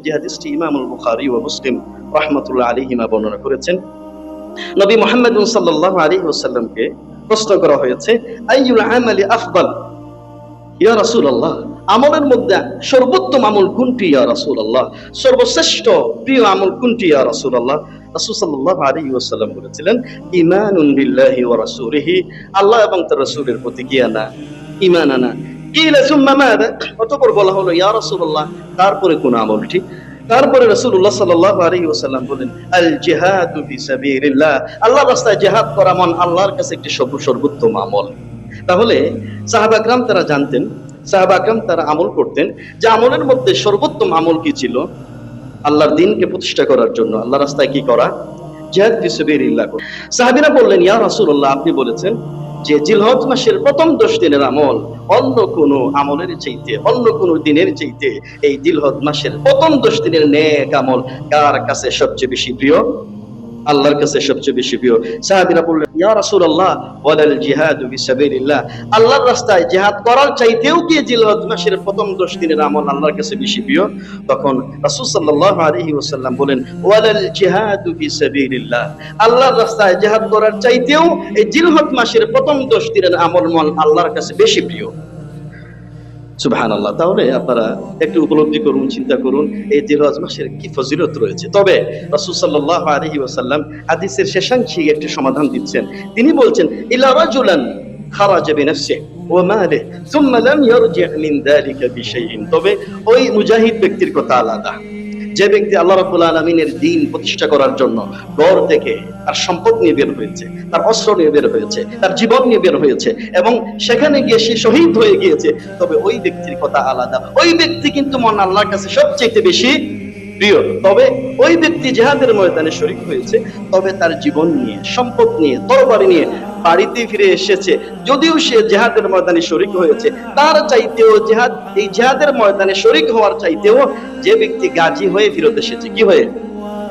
যে হাদিসটি ইমামুল বুখারী ও মুসলিম রাহমাতুল্লাহ আলাইহিমা বর্ণনা করেছেন। নবী মুহাম্মদ সাল্লাল্লাহু আলাইহি ওয়াসাল্লামকে প্রশ্ন করা হয়েছে, আইয়ুল আমালি আফদাল ইয়া রাসূলুল্লাহ, আমলের মধ্যে সর্বোত্তম আমল কোনটি ইয়া রাসূলুল্লাহ, সর্বশ্রেষ্ঠ প্রিয় আমল কোনটি ইয়া রাসূলুল্লাহ? রাসূল সাল্লাল্লাহু আলাইহি ওয়াসাল্লাম বলেছিলেন, ঈমানুন বিল্লাহি ওয়া রাসূলিহি, আল্লাহ এবং তার রাসূলের প্রতি কি আনা? ঈমান আনা। কিলা সুম্মা মাযা, অতঃপর বলা হলো ইয়া রাসূলুল্লাহ, তারপরে কোন আমলটি? তারপরে রাসূলুল্লাহ সাল্লাল্লাহু আলাইহি ওয়াসাল্লাম বলেন, আল জিহাদু ফি সাবিলিল্লাহ, আল্লাহর রাস্তায় জিহাদ করা মন আল্লাহর কাছে একটি সর্বোত্তম আমল। তাহলে সাহাবা کرام তারা জানতেন, সাহাবা کرام তারা আমল করতেন, যে আমলের মধ্যে সর্বোত্তম আমল কি ছিল? আল্লাহর দ্বীনকে প্রতিষ্ঠা করার জন্য আল্লাহর রাস্তায় কি করা? জিহাদ ফি সাবিলিল্লাহ। সাহাবীরা বললেন, ইয়া রাসূলুল্লাহ, আপনি বলেছেন যে জিলহজ মাসের প্রথম 10 দিনের আমল অন্য কোন আমলের চাইতে, অন্য কোন দিনের চাইতে এই জিলহজ মাসের প্রথম 10 দিনের নেক আমল কার কাছে সবচেয়ে বেশি প্রিয়? আল্লাহর কাছে সবচেয়ে বেশি প্রিয়। সাহাবীরা বললেন, ইয়া রাসূলুল্লাহ, ওয়ালাল জিহাদু ফি সাবিলিল্লাহ, আল্লাহর রাস্তায় জিহাদ করার চাইতেও কি জিলহজ মাসের প্রথম 10 দিনের আমল আল্লাহর কাছে বেশি প্রিয়? তখন রাসূল সাল্লাল্লাহু আলাইহি ওয়াসাল্লাম বলেন, ওয়ালাল জিহাদু ফি সাবিলিল্লাহ, আল্লাহর রাস্তায় জিহাদ করার চাইতেও এই জিলহজ মাসের প্রথম 10 দিনের আমল মন আল্লাহর কাছে বেশি প্রিয়। সুবহানাল্লাহ। তাহলে আপনারা একটু উপলব্ধি করুন, চিন্তা করুন এই জিলহজ মাসের কি ফজিলত রয়েছে। তবে রাসূল সাল্লাল্লাহু আলাইহি ওয়াসাল্লাম হাদিসের শেষাংশে একটি সমাধান দিচ্ছেন। তিনি বলছেন, ইলা রাজুলান খারাজা বিনাফসিহি ওয়া মালিহি সুম্মা লাম ইয়ারজি মিন যালিকা বিশাইইন, তবে ওই মুজাহিদ ব্যক্তির কথা আলাদা, যে ব্যক্তি আল্লাহ রাব্বুল আলামিনের দ্বীন প্রতিষ্ঠা করার জন্য ঘর থেকে তার সম্পদ নিয়ে বের হয়েছে, তার অস্ত্র নিয়ে বের হয়েছে, তার জীবন নিয়ে বের হয়েছে এবং সেখানে গিয়ে সে শহীদ হয়ে গিয়েছে, তবে ওই ব্যক্তির কথা আলাদা। ওই ব্যক্তি কিন্তু মন আল্লাহর কাছে সবচেয়ে বেশি প্রিয়। তবে ওই ব্যক্তি জিহাদের ময়দানে শরীক হয়েছে, তবে তার জীবন নিয়ে, সম্পদ নিয়ে, তরবারি নিয়ে বাড়িতে ফিরে এসেছে, যদিও সে জিহাদের ময়দানে শরীক হয়েছে, তার চাইতেও এই জিহাদের ময়দানে শরীক হওয়ার চাইতেও যে ব্যক্তি গাজী হয়ে ফিরত এসেছে, কি হয়ে?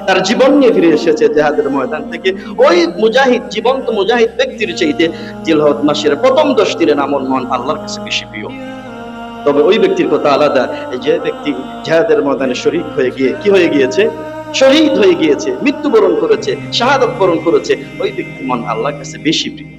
তার জীবন নিয়ে ফিরে এসেছে জিহাদের ময়দান থেকে, ওই মুজাহিদ, জীবন্ত মুজাহিদ ব্যক্তির চাইতে জিলহজ মাসের প্রথম 10 দিনের আমল মন আল্লাহর কাছে বেশি প্রিয়। তবে ওই ব্যক্তির কথা আলাদা, যে ব্যক্তি জিহাদের ময়দানে শরীক হয়ে গিয়ে কি হয়ে গিয়েছে? শহীদ হয়ে গিয়েছে, মৃত্যুবরণ করেছে, শাহাদাত বরণ করেছে, ওই ব্যক্তি মন আল্লাহর কাছে বেশি প্রিয়।